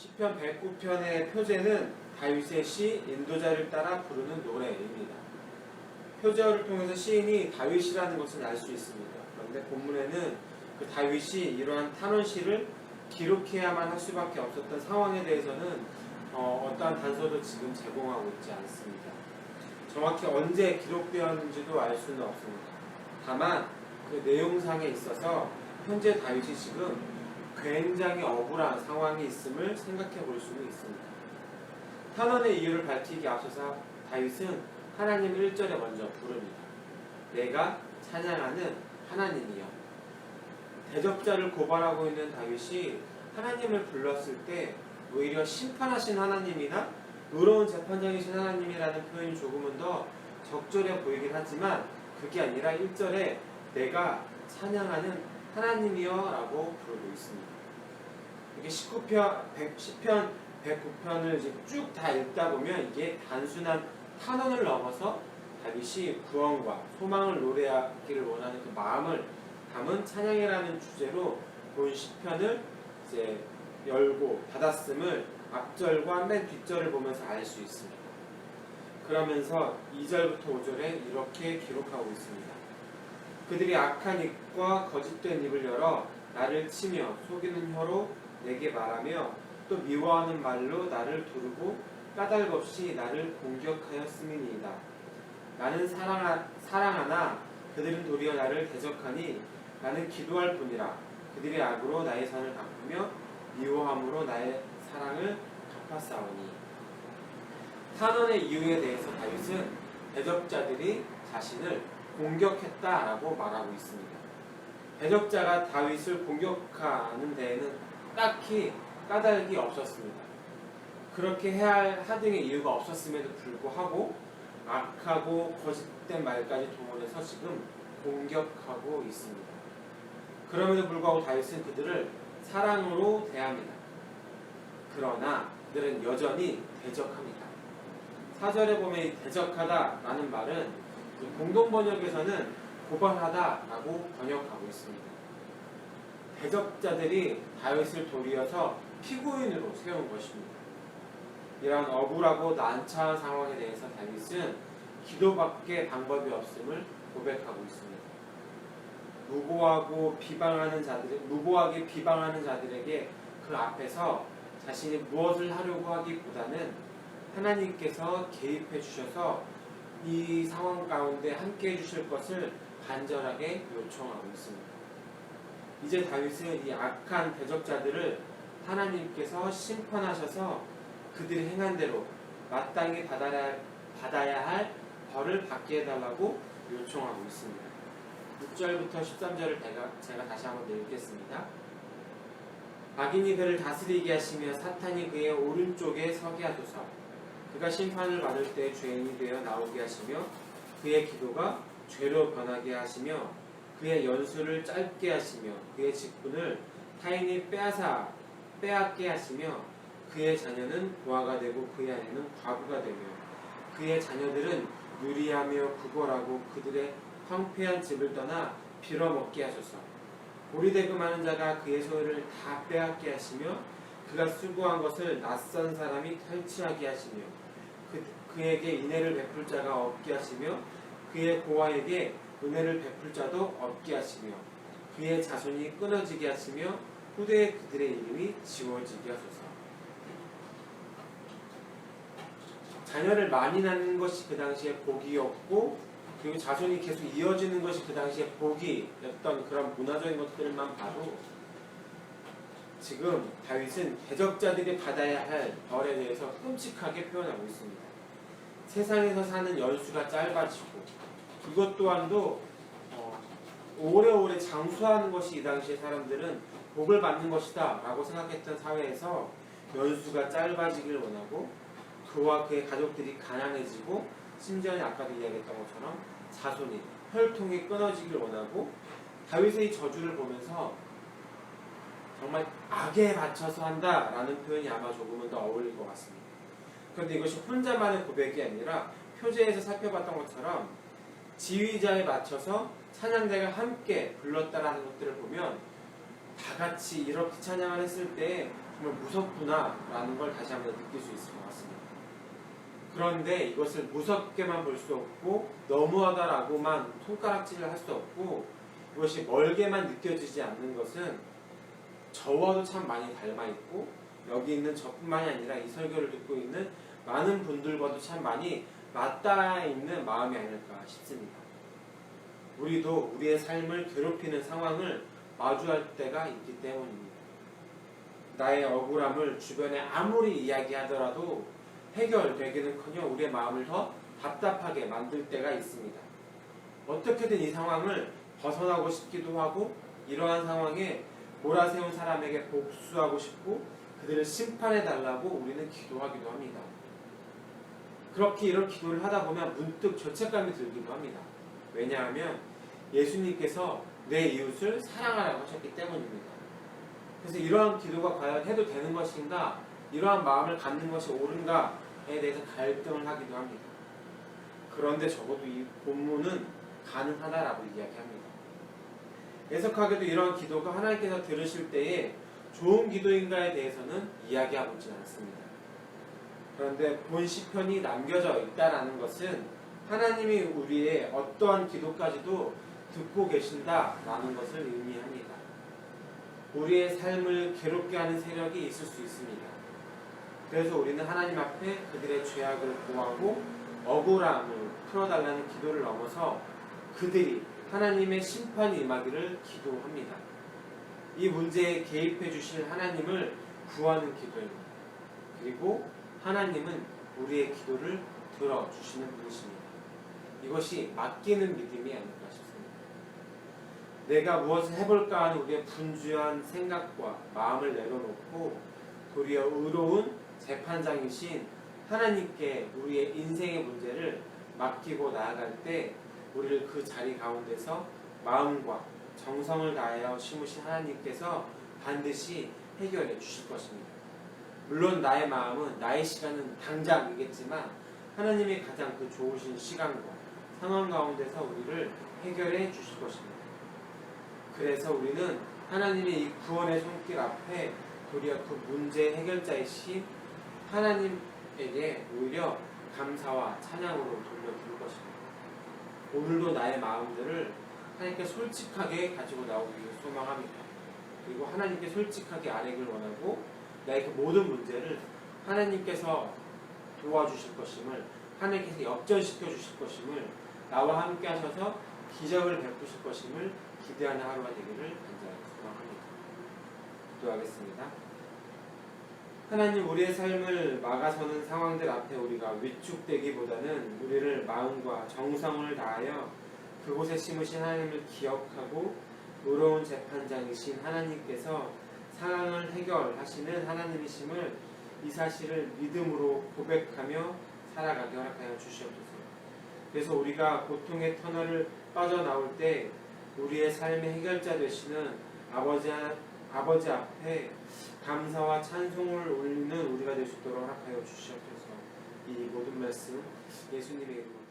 시편 109편의 표제는 다윗의 시 인도자를 따라 부르는 노래입니다. 표제어를 통해서 시인이 다윗이라는 것을 알 수 있습니다. 그런데 본문에는 그 다윗이 이러한 탄원시를 기록해야만 할 수밖에 없었던 상황에 대해서는 어떠한 단서도 지금 제공하고 있지 않습니다. 정확히 언제 기록되었는지도 알 수는 없습니다. 다만 그 내용상에 있어서 현재 다윗이 지금 굉장히 억울한 상황이 있음을 생각해 볼 수는 있습니다. 탄원의 이유를 밝히기 앞서서 다윗은 하나님을 1절에 먼저 부릅니다. 내가 찬양하는 하나님이여. 대적자를 고발하고 있는 다윗이 하나님을 불렀을 때 오히려 심판하신 하나님이나 의로운 재판장이신 하나님이라는 표현이 조금은 더 적절해 보이긴 하지만 그게 아니라 1절에 내가 찬양하는 하나님이여 라고 부르고 있습니다. 이게 시편 109편을 쭉 다 읽다 보면 이게 단순한 탄원을 넘어서 다윗이 구원과 소망을 노래하기를 원하는 그 마음을 담은 찬양이라는 주제로 본 시편을 이제 열고 닫았음을 앞절과 맨 뒷절을 보면서 알 수 있습니다. 그러면서 2절부터 5절에 이렇게 기록하고 있습니다. 그들이 악한 입과 거짓된 입을 열어 나를 치며 속이는 혀로 내게 말하며 또 미워하는 말로 나를 두르고 까닭없이 나를 공격하였음이니이다. 나는 사랑하나 그들은 도리어 나를 대적하니 나는 기도할 뿐이라. 그들의 악으로 나의 산을 갚으며 미워함으로 나의 사랑을 갚았사오니. 탄원의 이유에 대해서 다윗은 대적자들이 자신을 공격했다라고 말하고 있습니다. 대적자가 다윗을 공격하는 데에는 딱히 까닭이 없었습니다. 그렇게 해야 할 하등의 이유가 없었음에도 불구하고 악하고 거짓된 말까지 동원해서 지금 공격하고 있습니다. 그럼에도 불구하고 다윗은 그들을 사랑으로 대합니다. 그러나 그들은 여전히 대적합니다. 4절에 보면 이 대적하다라는 말은 공동번역에서는 고발하다라고 번역하고 있습니다. 대적자들이 다윗을 도리어서 피고인으로 세운 것입니다. 이러한 억울하고 난처한 상황에 대해서 다윗은 기도밖에 방법이 없음을 고백하고 있습니다. 무고하게 비방하는 자들에게 그 앞에서 자신이 무엇을 하려고 하기보다는 하나님께서 개입해 주셔서 이 상황 가운데 함께 해주실 것을 간절하게 요청하고 있습니다. 이제 다윗은 이 악한 대적자들을 하나님께서 심판하셔서 그들이 행한 대로 마땅히 받아야 할 벌을 받게 해달라고 요청하고 있습니다. 6절부터 13절을 제가 다시 한번 읽겠습니다. 악인이 그를 다스리게 하시며 사탄이 그의 오른쪽에 서게 하소서. 그가 심판을 받을 때 죄인이 되어 나오게 하시며 그의 기도가 죄로 변하게 하시며 그의 연수를 짧게 하시며 그의 직분을 타인이 빼앗게 하시며 그의 자녀는 고아가 되고 그의 아내는 과부가 되며 그의 자녀들은 유리하며 구걸하고 그들의 황폐한 집을 떠나 빌어먹게 하소서. 고리대금하는 자가 그의 소유를 다 빼앗게 하시며 그가 수고한 것을 낯선 사람이 탈취하게 하시며 그에게 인애를 베풀 자가 없게 하시며 그의 고아에게 은혜를 베풀 자도 없게 하시며 그의 자손이 끊어지게 하시며 후대에 그들의 이름이 지워지게 하소서. 자녀를 많이 낳는 것이 그 당시에 복이었고 그리고 자손이 계속 이어지는 것이 그 당시에 복이었던 그런 문화적인 것들만 봐도 지금 다윗은 대적자들이 받아야 할 벌에 대해서 끔찍하게 표현하고 있습니다. 세상에서 사는 연수가 짧아지고 그것 또한도 오래오래 장수하는 것이 이 당시에 사람들은 복을 받는 것이다 라고 생각했던 사회에서 연수가 짧아지길 원하고 그와 그의 가족들이 가난해지고 심지어는 아까도 이야기했던 것처럼 자손이 혈통이 끊어지길 원하고 다윗의 이 저주를 보면서 정말 악에 맞춰서 한다라는 표현이 아마 조금은 더 어울릴 것 같습니다. 그런데 이것이 혼자만의 고백이 아니라 표제에서 살펴봤던 것처럼 지휘자에 맞춰서 찬양대가 함께 불렀다라는 것들을 보면 다 같이 이렇게 찬양을 했을 때 정말 무섭구나 라는 걸 다시 한번 느낄 수 있을 것 같습니다. 그런데 이것을 무섭게만 볼 수 없고 너무하다라고만 손가락질을 할 수 없고 이것이 멀게만 느껴지지 않는 것은 저와도 참 많이 닮아 있고 여기 있는 저뿐만이 아니라 이 설교를 듣고 있는 많은 분들과도 참 많이 맞닿아 있는 마음이 아닐까 싶습니다. 우리도 우리의 삶을 괴롭히는 상황을 마주할 때가 있기 때문입니다. 나의 억울함을 주변에 아무리 이야기하더라도 해결되기는커녕 우리의 마음을 더 답답하게 만들 때가 있습니다. 어떻게든 이 상황을 벗어나고 싶기도 하고 이러한 상황에 몰아세운 사람에게 복수하고 싶고 그들을 심판해달라고 우리는 기도하기도 합니다. 그렇게 이런 기도를 하다 보면 문득 죄책감이 들기도 합니다. 왜냐하면 예수님께서 내 이웃을 사랑하라고 하셨기 때문입니다. 그래서 이러한 기도가 과연 해도 되는 것인가, 이러한 마음을 갖는 것이 옳은가에 대해서 갈등을 하기도 합니다. 그런데 적어도 이 본문은 가능하다라고 이야기합니다. 애석하게도 이러한 기도가 하나님께서 들으실 때에 좋은 기도인가에 대해서는 이야기하고 있지는 않습니다. 그런데 본 시편이 남겨져 있다는 것은 하나님이 우리의 어떠한 기도까지도 듣고 계신다라는 것을 의미합니다. 우리의 삶을 괴롭게 하는 세력이 있을 수 있습니다. 그래서 우리는 하나님 앞에 그들의 죄악을 고하고 억울함을 풀어달라는 기도를 넘어서 그들이 하나님의 심판이 임하기를 기도합니다. 이 문제에 개입해 주실 하나님을 구하는 기도입니다. 그리고 하나님은 우리의 기도를 들어주시는 분이십니다. 이것이 맡기는 믿음이 아닐까 싶습니다. 내가 무엇을 해볼까 하는 우리의 분주한 생각과 마음을 내려놓고 도리어 의로운 재판장이신 하나님께 우리의 인생의 문제를 맡기고 나아갈 때 우리를 그 자리 가운데서 마음과 정성을 다하여 심으신 하나님께서 반드시 해결해 주실 것입니다. 물론 나의 마음은, 나의 시간은 당장이겠지만 하나님이 가장 그 좋으신 시간과 상황 가운데서 우리를 해결해 주실 것입니다. 그래서 우리는 하나님의 이 구원의 손길 앞에 도리어 그 문제 해결자이신 하나님에게 오히려 감사와 찬양으로 돌려드릴 것입니다. 오늘도 나의 마음들을 하나님께 솔직하게 가지고 나오기를 소망합니다. 그리고 하나님께 솔직하게 아뢰기를 원하고 나의 그 모든 문제를 하나님께서 도와주실 것임을, 하나님께서 역전시켜 주실 것임을, 나와 함께 하셔서 기적을 베푸실 것임을 기대하는 하루가 되기를 간절하게 소망합니다. 기도하겠습니다. 하나님, 우리의 삶을 막아서는 상황들 앞에 우리가 위축되기보다는 우리를 마음과 정성을 다하여 그곳에 심으신 하나님을 기억하고 의로운 재판장이신 하나님께서 상황을 해결하시는 하나님이심을, 이 사실을 믿음으로 고백하며 살아가게 허락하여 주시옵소서. 그래서 우리가 고통의 터널을 빠져나올 때 우리의 삶의 해결자 되시는 아버지 앞에 감사와 찬송을 올리는 우리가 될 수 있도록 허락하여 주시옵소서. 이 모든 말씀 예수님의 이름으로